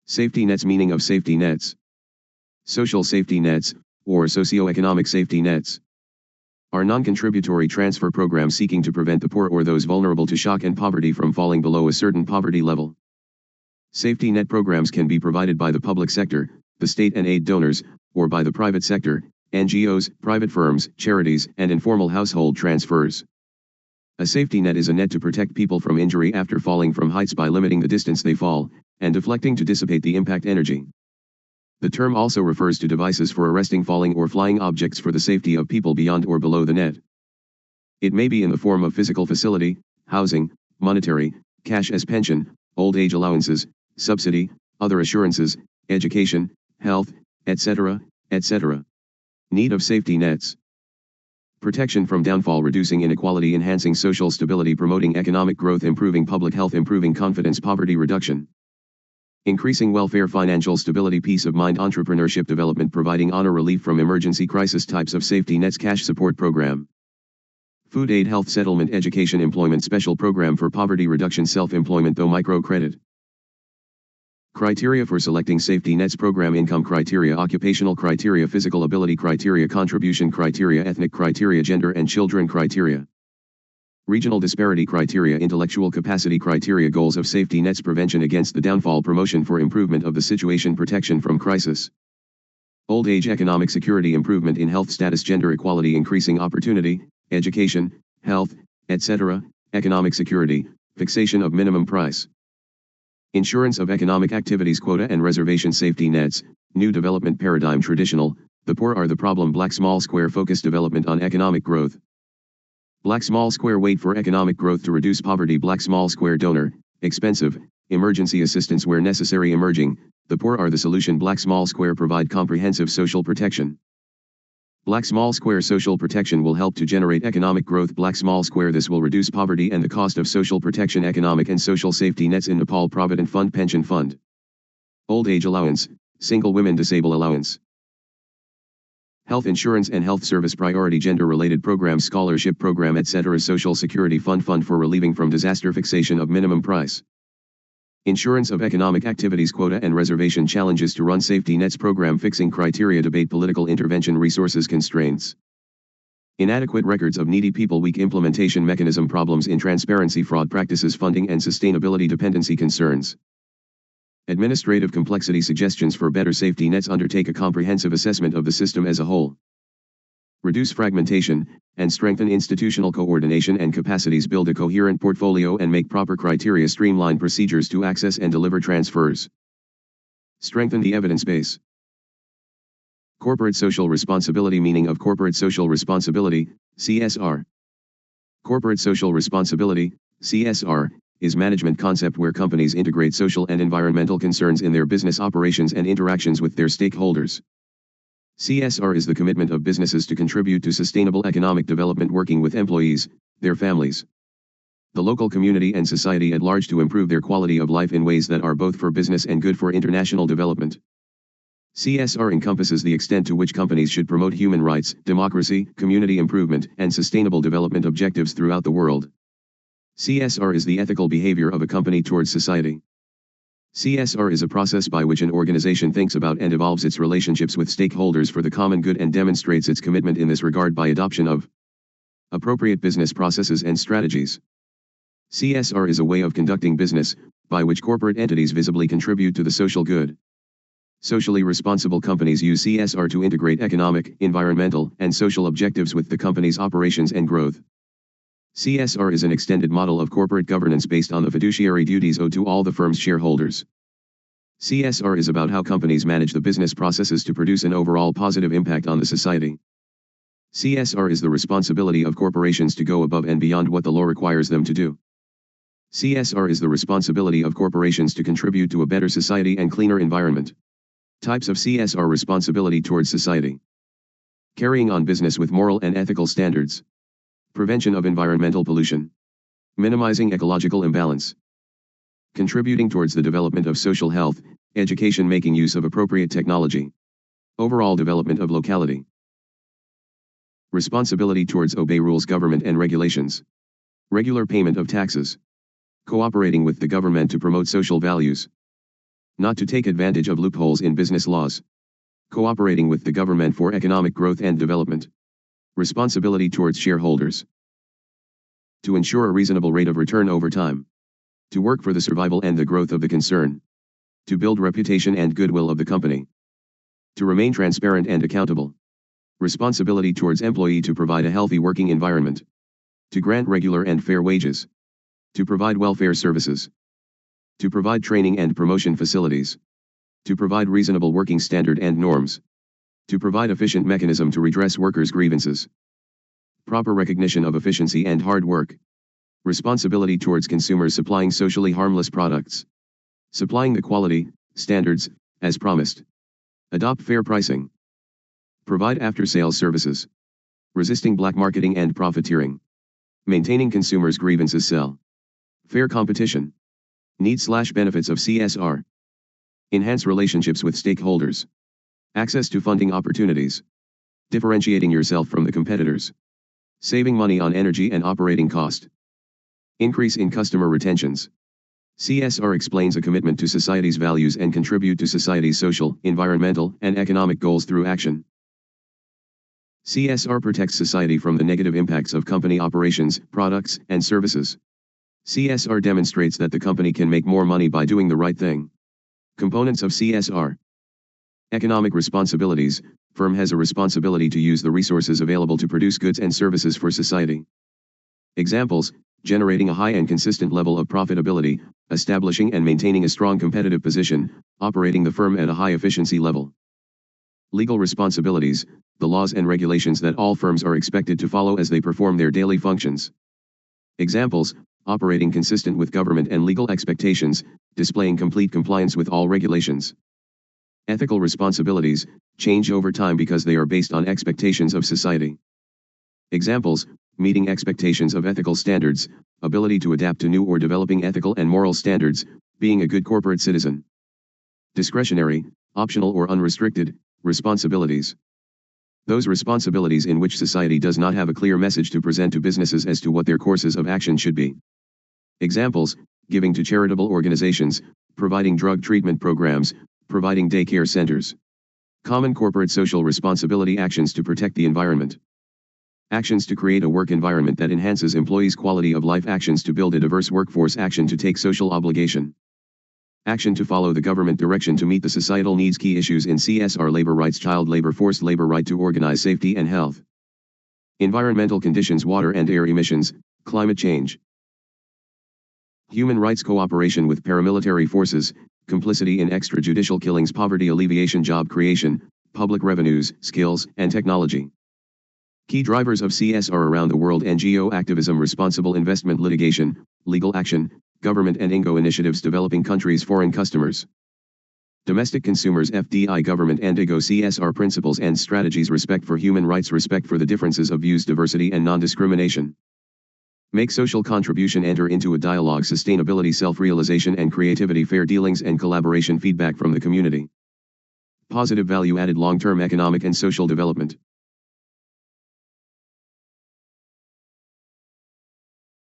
Safety nets. Meaning of safety nets. Social safety nets, or socioeconomic safety nets, are non-contributory transfer programs seeking to prevent the poor or those vulnerable to shock and poverty from falling below a certain poverty level. Safety net programs can be provided by the public sector, the state and aid donors, or by the private sector, NGOs, private firms, charities, and informal household transfers. A safety net is a net to protect people from injury after falling from heights by limiting the distance they fall, and deflecting to dissipate the impact energy. The term also refers to devices for arresting falling or flying objects for the safety of people beyond or below the net. It may be in the form of physical facility, housing, monetary, cash as pension, old age allowances, subsidy, other assurances, education, health, etc., etc. Need of safety nets. Protection from downfall, reducing inequality, enhancing social stability, promoting economic growth, improving public health, improving confidence, poverty reduction. Increasing welfare, financial stability, peace of mind, entrepreneurship, development, providing honor, relief from emergency crisis. Types of safety nets. Cash support program, food aid, health settlement, education, employment, special program for poverty reduction, self-employment though microcredit. Criteria for selecting safety nets program: income criteria, occupational criteria, physical ability criteria, contribution criteria, ethnic criteria, gender and children criteria. Regional disparity criteria, intellectual capacity criteria. Goals of safety nets: prevention against the downfall, promotion for improvement of the situation, protection from crisis. Old age, economic security, improvement in health status, gender equality, increasing opportunity, education, health, etc., economic security, fixation of minimum price. Insurance of economic activities, quota and reservation. Safety nets, new development paradigm. Traditional, the poor are the problem. Black small square, focused development on economic growth. Black small square, wait for economic growth to reduce poverty. Black small square, donor, expensive, emergency assistance where necessary. Emerging, the poor are the solution. Black small square, provide comprehensive social protection. Black small square, social protection will help to generate economic growth. Black small square, this will reduce poverty and the cost of social protection. Economic and social safety nets in Nepal. Provident Fund, pension fund, old age allowance, single women disabled allowance, health insurance and health service priority, gender related programs, scholarship program, etc. Social security fund, fund for relieving from disaster, fixation of minimum price. Insurance of economic activities, quota and reservation. Challenges to run safety nets program: fixing criteria, debate, political intervention, resources constraints, inadequate records of needy people, weak implementation mechanism, problems in transparency, fraud practices, funding and sustainability, dependency concerns. Administrative complexity. Suggestions for better safety nets: undertake a comprehensive assessment of the system as a whole, reduce fragmentation, and strengthen institutional coordination and capacities, build a coherent portfolio and make proper criteria, streamline procedures to access and deliver transfers, strengthen the evidence base. Corporate social responsibility. Meaning of corporate social responsibility, CSR. Corporate social responsibility, CSR, is management concept where companies integrate social and environmental concerns in their business operations and interactions with their stakeholders. CSR is the commitment of businesses to contribute to sustainable economic development, working with employees, their families, the local community and society at large to improve their quality of life in ways that are both for business and good for international development. CSR encompasses the extent to which companies should promote human rights, democracy, community improvement, and sustainable development objectives throughout the world. CSR is the ethical behavior of a company towards society. CSR is a process by which an organization thinks about and evolves its relationships with stakeholders for the common good and demonstrates its commitment in this regard by adoption of appropriate business processes and strategies. CSR is a way of conducting business, by which corporate entities visibly contribute to the social good. Socially responsible companies use CSR to integrate economic, environmental, and social objectives with the company's operations and growth. CSR is an extended model of corporate governance based on the fiduciary duties owed to all the firm's shareholders. CSR is about how companies manage the business processes to produce an overall positive impact on the society. CSR is the responsibility of corporations to go above and beyond what the law requires them to do. CSR is the responsibility of corporations to contribute to a better society and cleaner environment. Types of CSR responsibility towards society: carrying on business with moral and ethical standards, prevention of environmental pollution, minimizing ecological imbalance, contributing towards the development of social health, education, making use of appropriate technology, overall development of locality. Responsibility towards obey rules, government and regulations, regular payment of taxes, cooperating with the government to promote social values, Not to take advantage of loopholes in business laws. Cooperating with the government for economic growth and development. Responsibility towards shareholders. To ensure a reasonable rate of return over time. To work for the survival and the growth of the concern. To build reputation and goodwill of the company. To remain transparent and accountable. Responsibility towards employee to provide a healthy working environment. To grant regular and fair wages. To provide welfare services. To provide training and promotion facilities. To provide reasonable working standard and norms. To provide efficient mechanism to redress workers' grievances. Proper recognition of efficiency and hard work. Responsibility towards consumers supplying socially harmless products. Supplying the quality, standards, as promised. Adopt fair pricing. Provide after-sales services. Resisting black marketing and profiteering. Maintaining consumers' grievances. Sell. Fair competition. Needs/benefits of CSR. Enhance relationships with stakeholders. Access to funding opportunities. Differentiating yourself from the competitors. Saving money on energy and operating cost. Increase in customer retentions. CSR explains a commitment to society's values and contribute to society's social, environmental, and economic goals through action. CSR protects society from the negative impacts of company operations, products, and services. CSR demonstrates that the company can make more money by doing the right thing. Components of CSR. Economic responsibilities. Firm has a responsibility to use the resources available to produce goods and services for society. Examples: generating a high and consistent level of profitability, establishing and maintaining a strong competitive position, operating the firm at a high efficiency level. Legal responsibilities, the laws and regulations that all firms are expected to follow as they perform their daily functions. Examples: operating consistent with government and legal expectations, displaying complete compliance with all regulations. Ethical responsibilities, change over time because they are based on expectations of society. Examples: meeting expectations of ethical standards, ability to adapt to new or developing ethical and moral standards, being a good corporate citizen. Discretionary, optional or unrestricted, responsibilities. Those responsibilities in which society does not have a clear message to present to businesses as to what their courses of action should be. Examples: giving to charitable organizations, providing drug treatment programs, providing daycare centers. Common corporate social responsibility actions to protect the environment. Actions to create a work environment that enhances employees' quality of life. Actions to build a diverse workforce. Action to take social obligation. Action to follow the government direction to meet the societal needs. Key issues in CSR: labor rights, child labor, forced labor, right to organize, safety and health. Environmental conditions, water and air emissions, climate change. Human rights, cooperation with paramilitary forces, complicity in extrajudicial killings, poverty alleviation, job creation, public revenues, skills, and technology. Key drivers of CSR around the world: NGO activism, responsible investment, litigation, legal action, government and INGO initiatives, developing countries, foreign customers. Domestic consumers, FDI, government and INGO. CSR principles and strategies: respect for human rights, respect for the differences of views, diversity and non-discrimination. Make social contribution, enter into a dialogue, sustainability, self-realization and creativity, fair dealings and collaboration, feedback from the community. Positive value added, long-term economic and social development.